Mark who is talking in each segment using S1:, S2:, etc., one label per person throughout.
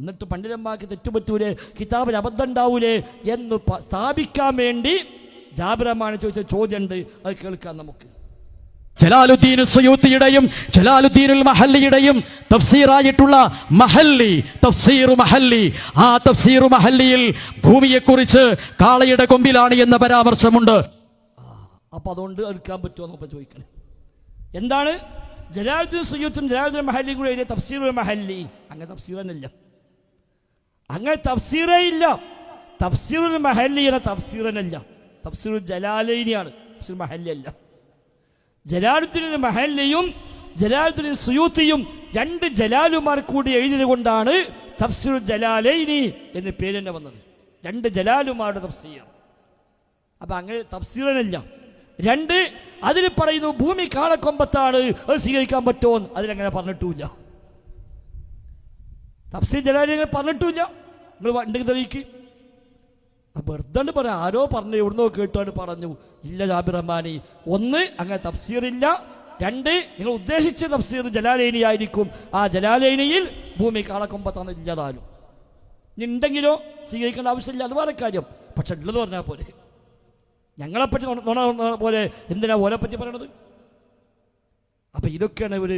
S1: എന്നിട്ട് പണ്ഡിതന്മാർക്ക് തെറ്റുപറ്റൂലേ, കിതാബിൽ അബദ്ധം ഉണ്ടാവൂലേ എന്ന് സ്ഥാപിക്കാൻ വേണ്ടി ജാബിറമാണ് ചോദിച്ച ചോദ്യമുണ്ട്. അത് കേൾക്കാം നമുക്ക്.
S2: ജലാലുദ്ദീൻ സുയൂത്തിയുടെയും ജലാലുദ്ദീനുൽ മഹല്ലിയുടെയും തഫ്സീറായിട്ടുള്ള മഹല്ലി, തഫ്സീറു മഹല്ലി, ആ തഫ്സീറു മഹല്ലിയിൽ ഭൂമിയെക്കുറിച്ച് കാളയുടെ കൊമ്പിലാണ് എന്ന പരാമർശമുണ്ട്.
S1: അപ്പൊ അതുകൊണ്ട് എടുക്കാൻ പറ്റുമോ എന്നൊക്കെ ചോദിക്കണം. എന്താണ് ജലാലുദ്ദീൻ സുയൂത്തും ജലാലുദ്ദീൻ മഹല്ലിയും കൂടെ എഴുതിയ തഫ്സീറുൽ മഹല്ലി? അങ്ങനെ തഫ്സീർ തന്നെയില്ല, അങ്ങനെ തഫ്സീറേ ഇല്ല. തഫ്സീറുൽ മഹല്ലി എന്ന തഫ്സീർ തന്നെയില്ല, തഫ്സീറുൽ ജലാലൈനിയാണ്, തഫ്സീർ മഹല്ലി അല്ല. ജലാലുദ്ദീൻ മഹല്ലിയും ജലാലുദ്ദീൻ സുയൂത്തിയും രണ്ട് ജലാലുമാർ കൂടി എഴുതിയത് കൊണ്ടാണ് തഫ്സീറുൽ ജലാലൈനി എന്ന് പേര് തന്നെ വന്നത്. രണ്ട് ജലാലുമാരുടെ തഫ്സീർ. അപ്പൊ അങ്ങനെ തഫ്സീറിനില്ല. രണ്ട്, അതിൽ പറയുന്നു ഭൂമി കാളക്കൊമ്പത്താണ്, അത് സ്വീകരിക്കാൻ പറ്റുമോ? അതിലങ്ങനെ പറഞ്ഞിട്ടുമില്ല. തഫ്സീർ ജലാലൈനി പറഞ്ഞിട്ടുമില്ല. നിങ്ങൾ ഉണ്ടെങ്കിൽ തെളിയിക്ക്. വെറുതെ പറയാം, ആരോ പറഞ്ഞു, എവിടുന്നോ കേട്ടാണ് പറഞ്ഞു. ഇല്ല ജാബിർ റഹ്മാനി, ഒന്ന് അങ്ങനെ തഫ്സീറില്ല. രണ്ട്, നിങ്ങൾ ഉദ്ദേശിച്ച തഫ്സീർ ജലാലൈനി ആയിരിക്കും. ആ ജലാലൈനിയിൽ ഭൂമി കാളക്കൊമ്പത്താണ് ഇല്ലതാനും. ഇനി ഉണ്ടെങ്കിലോ സ്വീകരിക്കേണ്ട ആവശ്യമില്ല, അത് വേറെ കാര്യം. പക്ഷെ ഉള്ളത് പറഞ്ഞാൽ പോലെ, ഞങ്ങളെപ്പറ്റി പോലെ എന്തിനാ ഓലെ പറ്റി പറയണത്? അപ്പൊ ഇതൊക്കെയാണ് ഒരു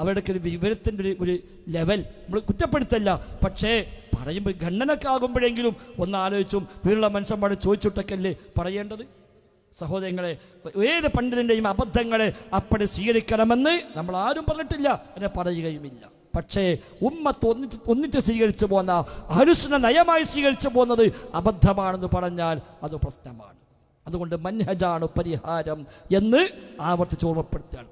S1: അവരുടെ ഒരു വിവരത്തിൻ്റെ ഒരു ലെവൽ. നമ്മൾ കുറ്റപ്പെടുത്തല്ല, പക്ഷേ പറയുമ്പോൾ ഗണ്ണനൊക്കെ ആകുമ്പോഴെങ്കിലും ഒന്ന് ആലോചിച്ചും വീടുള്ള മനുഷ്യന്മാർ ചോദിച്ചിട്ടൊക്കെയല്ലേ പറയേണ്ടത്. സഹോദരങ്ങളെ, ഏത് പണ്ഡിതൻ്റെയും അബദ്ധങ്ങളെ അപ്പടി സ്വീകരിക്കണമെന്ന് നമ്മൾ ആരും പറഞ്ഞിട്ടില്ല, എന്നെ പറയുകയുമില്ല. പക്ഷേ ഉമ്മത്ത് ഒന്നിച്ച് സ്വീകരിച്ചു പോന്ന അഹ്ലുസുന്ന നയമായി സ്വീകരിച്ചു പോകുന്നത് അബദ്ധമാണെന്ന് പറഞ്ഞാൽ അത് പ്രശ്നമാണ്. അതുകൊണ്ട് മൻഹജാണ് പരിഹാരം എന്ന് ആവർത്തിച്ച് ഓർമ്മപ്പെടുത്തുകയാണ്.